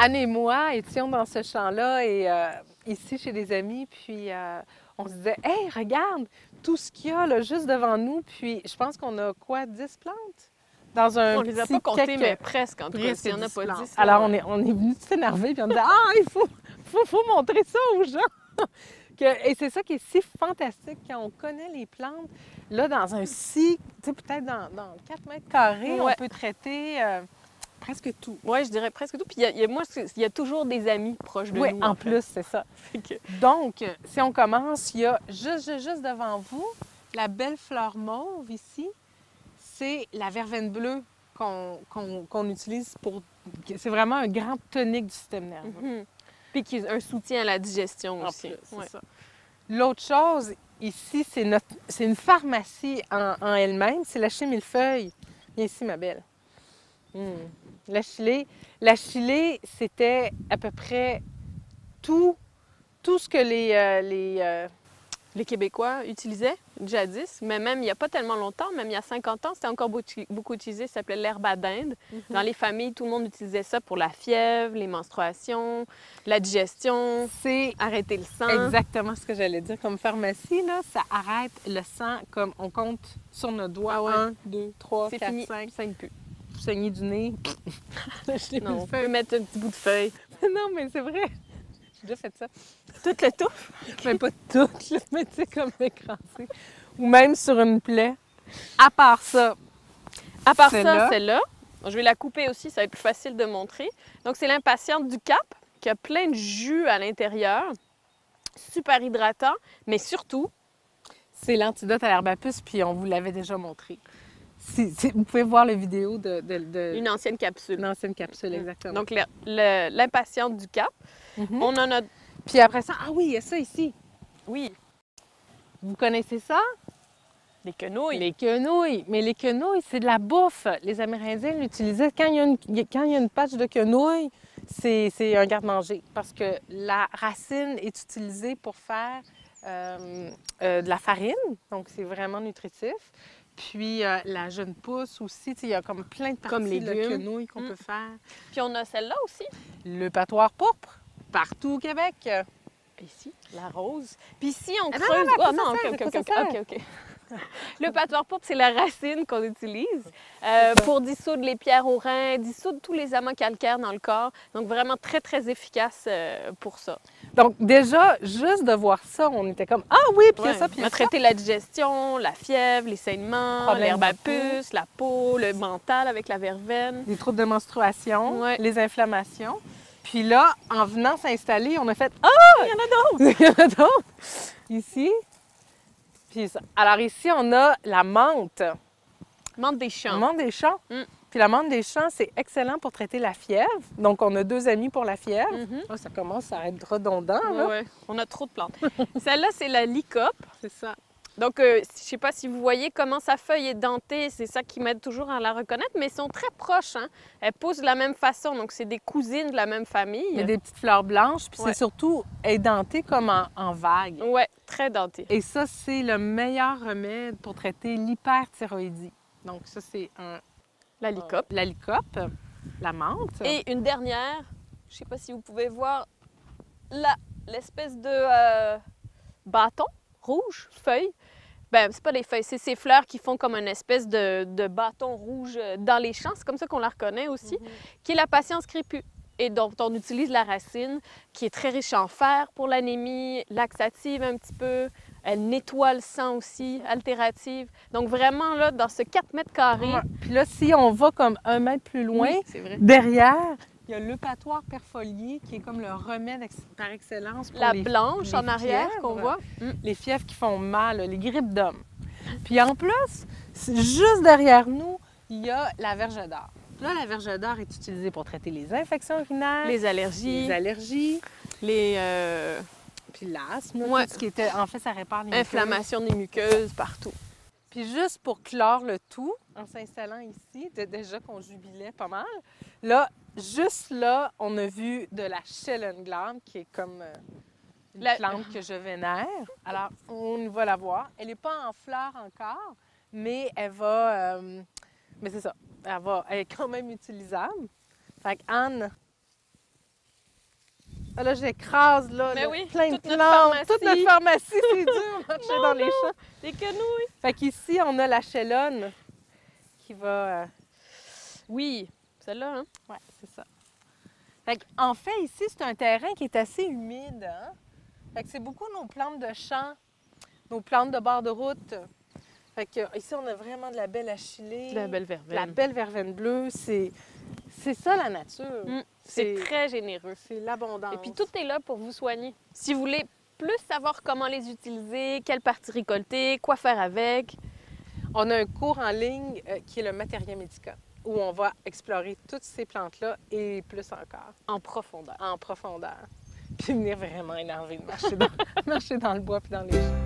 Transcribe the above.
Anne et moi étions dans ce champ-là et ici chez des amis, puis on se disait « Hey, regarde tout ce qu'il y a là, juste devant nous! » Puis je pense qu'on a quoi, 10 plantes? Dans un On les a pas comptées, mais presque, en tout cas. presque S'il n'y en a 10 pas plantes. 10, là, Alors ouais. on est venu s'énerver, puis on disait « Ah, il faut montrer ça aux gens! » Et c'est ça qui est si fantastique quand on connaît les plantes. Là, dans un tu sais, peut-être dans 4 mètres carrés, on Ouais. peut traiter presque tout. Oui, je dirais presque tout. Puis moi, il y a toujours des amis proches de Oui, nous. en fait. plus, c'est ça. Fait que- Donc, si on commence, il y a juste devant vous, la belle fleur mauve ici, c'est la verveine bleue qu'on utilise pour... C'est vraiment un grand tonique du système nerveux. Mhm. Puis qui a un soutien à la digestion En aussi. plus, c'est Ouais. ça. L'autre chose, ici, c'est une pharmacie en elle-même, c'est la chimilfeuille. Viens ici, ma belle. La chilée, c'était à peu près tout ce que Les Québécois utilisaient jadis, mais même il n'y a pas tellement longtemps, même il y a 50 ans, c'était encore beaucoup utilisé, ça s'appelait l'herbe à dinde. Dans les familles, tout le monde utilisait ça pour la fièvre, les menstruations, la digestion, c'est arrêter le sang. exactement ce que j'allais dire. Comme pharmacie, là, ça arrête le sang comme on compte sur nos doigts. Ah ouais. 1, 2, 3, C'est 4, fini, 5. ça saigne plus. Saigner du nez. Non, on peut mettre un petit bout de feuille. Non, mais c'est vrai. J'ai déjà fait ça. Tout le touffe. Mais pas toutes, là, mais tu sais, comme écrasé. Ou même sur une plaie. À part ça, À part Celle-là. ça, celle-là, je vais la couper aussi, ça va être plus facile de montrer. Donc, c'est l'impatiente du Cap, qui a plein de jus à l'intérieur, super hydratant, mais surtout, c'est l'antidote à l'herbe à puce, puis on vous l'avait déjà montré. Vous pouvez voir la vidéo de une ancienne capsule. une ancienne capsule, exactement. Donc, l'impatiente du Cap, Mhm. on en a... Puis après ça, ah oui, il y a ça ici. Oui, Vous connaissez ça? des quenouilles. Les quenouilles. Mais les quenouilles, c'est de la bouffe. Les Amérindiens l'utilisaient. Quand il y a une patch de quenouilles, c'est un garde-manger. Parce que la racine est utilisée pour faire de la farine. Donc, c'est vraiment nutritif. Puis, la jeune pousse aussi. Il y a comme plein de parties Comme de légumes. quenouilles qu'on peut faire. Puis on a celle-là aussi. Le patoire pourpre, partout au Québec. Ici, la rose. Puis ici, on Ah non, creuse... non, Ah pas non, ça OK, sert, OK, pas OK, ça OK, sert. OK, OK. Le patoire pourpre, c'est la racine qu'on utilise pour dissoudre les pierres aux reins, dissoudre tous les amas calcaires dans le corps. Donc, vraiment très, très efficace pour ça. Donc, déjà, juste de voir ça, on était comme « Ah oui, puis il y a ça, puis il y On a a ça. » traité la digestion, la fièvre, les saignements, Problème l'herbe à de peau. puce, la peau, le mental avec la verveine. Les troubles de menstruation, Ouais. les inflammations. Puis là, en venant s'installer, on a fait « Ah! Il y en a d'autres! Il y en a d'autres! » Ici. Puis ça. Alors ici, on a la menthe. Menthe des La champs. menthe des champs. Mm. Puis la menthe des champs, c'est excellent pour traiter la fièvre. Donc, on a 2 amis pour la fièvre. Mhm. Oh, ça commence à être redondant, là. Ouais, on a trop de plantes. Celle-là, c'est la lycope. C'est ça. Donc, je ne sais pas si vous voyez comment sa feuille est dentée, c'est ça qui m'aide toujours à la reconnaître, mais elles sont très proches. Hein? Elles poussent de la même façon, donc c'est des cousines de la même famille. Il y a des petites fleurs blanches, puis Ouais. c'est surtout édenté comme en vague. Ouais, très dentées. Et ça, c'est le meilleur remède pour traiter l'hyperthyroïdie. Donc, ça, c'est La lycope. la lycope, la menthe. Et une dernière, je ne sais pas si vous pouvez voir l'espèce de bâton rouge, feuille. Ben, c'est pas des feuilles, c'est ces fleurs qui font comme une espèce de bâton rouge dans les champs. C'est comme ça qu'on la reconnaît aussi, qui est la patience crépue et dont on utilise la racine, qui est très riche en fer pour l'anémie, laxative un petit peu. Elle nettoie le sang aussi, altérative. Donc vraiment, là, dans ce 4 mètres carrés... Ouais. Puis là, si on va comme 1 mètre plus loin, Oui, c'est vrai. derrière, il y a l'eupatoire perfolié qui est comme le remède par excellence pour La les blanche en arrière fièvres. qu'on voit. Les fièvres qui font mal, là, les grippes d'hommes. Puis en plus, juste derrière nous, il y a la verge d'or. Là, la verge d'or est utilisée pour traiter les infections urinaires, Les allergies, les allergies, les puis l'asthme, Ouais. tout ce qui était... En fait, ça répare les muqueuses. inflammations des muqueuses partout. Puis juste pour clore le tout, en s'installant ici, déjà qu'on jubilait pas mal, là, juste là, on a vu de la Schellenglade, qui est comme une plante que je vénère. Alors, on va la voir. Elle n'est pas en fleurs encore, mais elle va... mais c'est ça, elle est quand même utilisable. Fait qu'Anne, Ah, là, j'écrase, là, Mais là, oui, plein de toute notre plantes. pharmacie. Toute notre pharmacie, c'est dur marcher dans les champs. Les quenouilles. Fait qu'ici, on a la chélonne qui va... Oui, celle-là, hein? Ouais, c'est ça. Fait en fait, ici, c'est un terrain qui est assez humide. Hein? Fait que c'est beaucoup nos plantes de champ, nos plantes de bord de route. Fait que ici, on a vraiment de la belle achillée. De la belle verveine. La belle verveine bleue. C'est ça, la nature. C'est très généreux. C'est l'abondance. Et puis tout est là pour vous soigner. Si vous voulez plus savoir comment les utiliser, quelle partie récolter, quoi faire avec. On a un cours en ligne qui est le Materia Medica, où on va explorer toutes ces plantes-là et plus encore. En profondeur. En profondeur. Puis venir vraiment énervé de marcher dans le bois puis dans les champs.